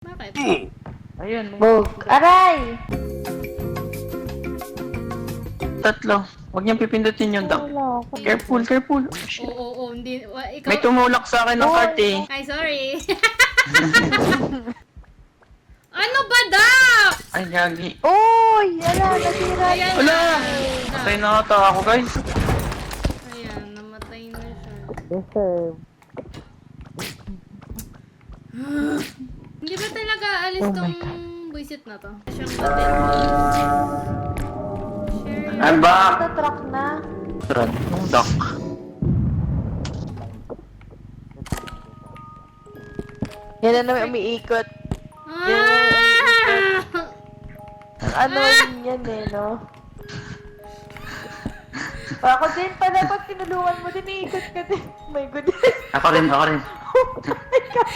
Bakit? Ayun. Bog. Aray! Tatlo. Huwag niyang pipindutin yung down. Wala ako. Careful, careful. Oh, shit. Oo, hindi. Ikaw... May tumulak sa akin ng cart eh. Ay, sorry. Ano ba, Dak? Ay, gagi. Uy! Wala, nasira. Ayan Wala! na. Patay na ata ako, guys. Ayan, namatay na siya. Deserve. Hindi ba talaga alis Oh my tong buisit na to? Siyang matin. Share. I'm back. Sa truck na. Run. Yung duck. Yan na naman umiikot. Ah! Ano yan eh, no? Ako din pala, pag tinulungan mo din, iikot ka din. My goodness. Ako rin, ako rin. Oh my God.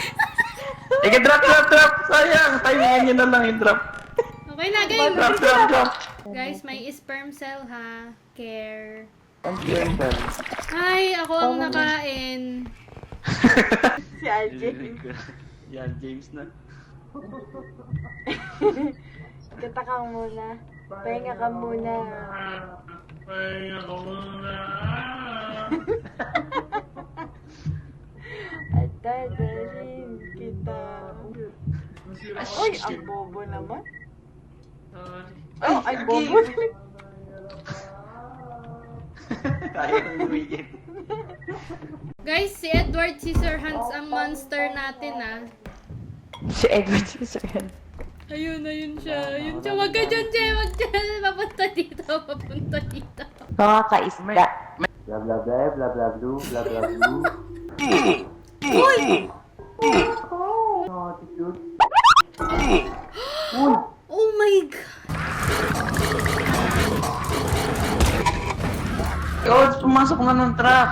Ika, drop, drop, drop. Sayang. Timingan niyo na lang yung drop. Okay na, game. Drop, drop, drop. Guys, may sperm cell ha. Care. Ang careful. Ay, ako ang nakain. Si RJ. Yan, James na. Kata ka muna. Pahinga ka muna. At dadalhin kita. Uy, ang bobo naman. Oh, ay bobo. Tayo ang umigit. Guys, si Edward Scissorhands ang monster natin ah. Si Edward Scissorhands. Ayun siya. Ayun siya. Wag ka dyan, Che. Wag dyan. Papunta dito. Papunta dito. Mga kaisda. Blah blah blah blah blah blue blah blah blue. Uy! Oh, cute. Oh my God. Oh, pumasok na ng truck.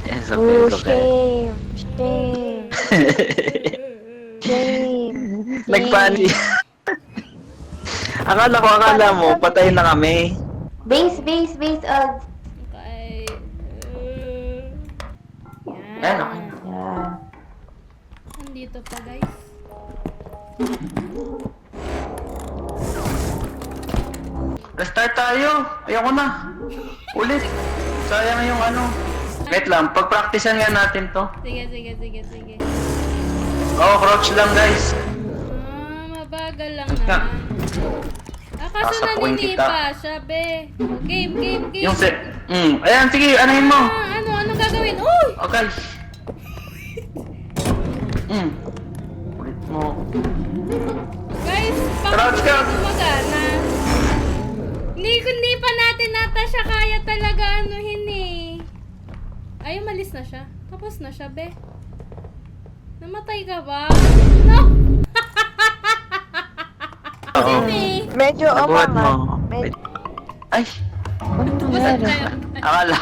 Yes, Oh, okay, okay. shame. Shame. Shame. Nagpani. Akala mo, patay na kami. Base, odds. Okay. Yan. Ayan, okay. Yan. Nandito pa, guys. Restart tayo. Ayoko na. Ulit. Sayang yung ano. Wait lang, pag-practicean nga natin to. Sige. Oh, crouch lang guys. Mabagal lang Ka. naman. Kaso Sasapuin kita. naninipa siya, be. Game. Yung set. Ayan, sige, anahin mo. Ano gagawin? Uy! Okay. Ulit mo. Guys, Crouch ka. gumagana. Hindi pa natin nata siya kaya talaga anuhin eh. Ay, umalis na siya. Tapos na siya, be. Namatay ka ba? No! Oo. Sini! Medyo Nabuhat mo. Medyo. Ay, Busan tayo. akala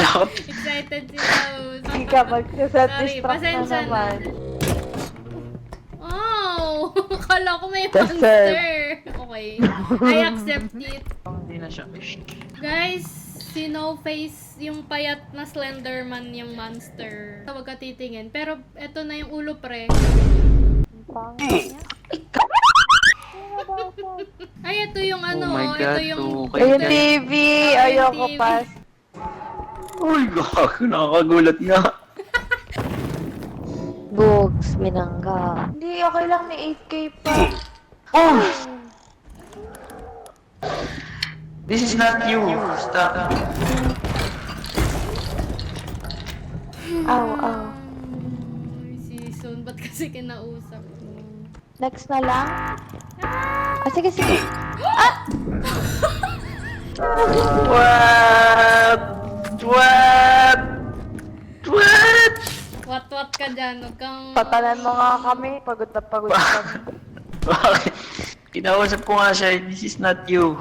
ko. Excited si Rose. Hindi ka Sorry, mag-self-destruct na pasensya na. naman. Oh! Akala ko may Deserve. monster. Okay. I accept it. Hindi na siya. Guys, si No Face, yung payat na Slenderman yung monster. Huwag ka titingin. Pero eto na yung ulo, pre. Ay, ito yung ano, Oh my God, ito yung... okay. Ayun, TV. Ayoko TV. pa. Uy, gago. Nakakagulat nga. Books, binangga. Hindi, okay lang. May 8K pa. Oh! This is not you. Stop. Aw. Si Son, ba't kasi kinausap mo? Next na lang. Sige. What? What? What? What ka dyan? Huwag kang... Patalan mo nga kami. Pagod na pagod kami. Bakit? Kinausap ko nga siya, this is not you.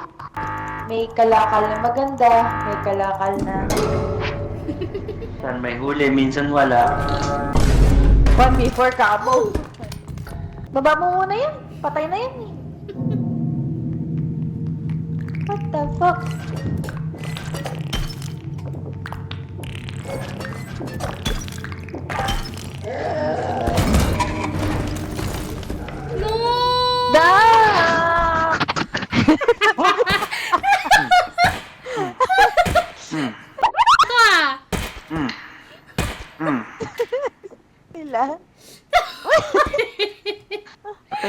May kalakal na maganda. May kalakal na... Minsan may huli, minsan wala. 1v4 ka mo. Baba mo muna yan. Patay na yan eh. What the fuck?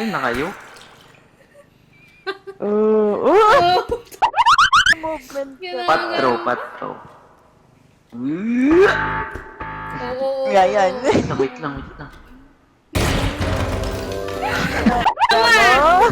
Ayun na kayo. Oh, Movement ka. Ginawa. Patro. oo. Yan. Wait lang. Ano?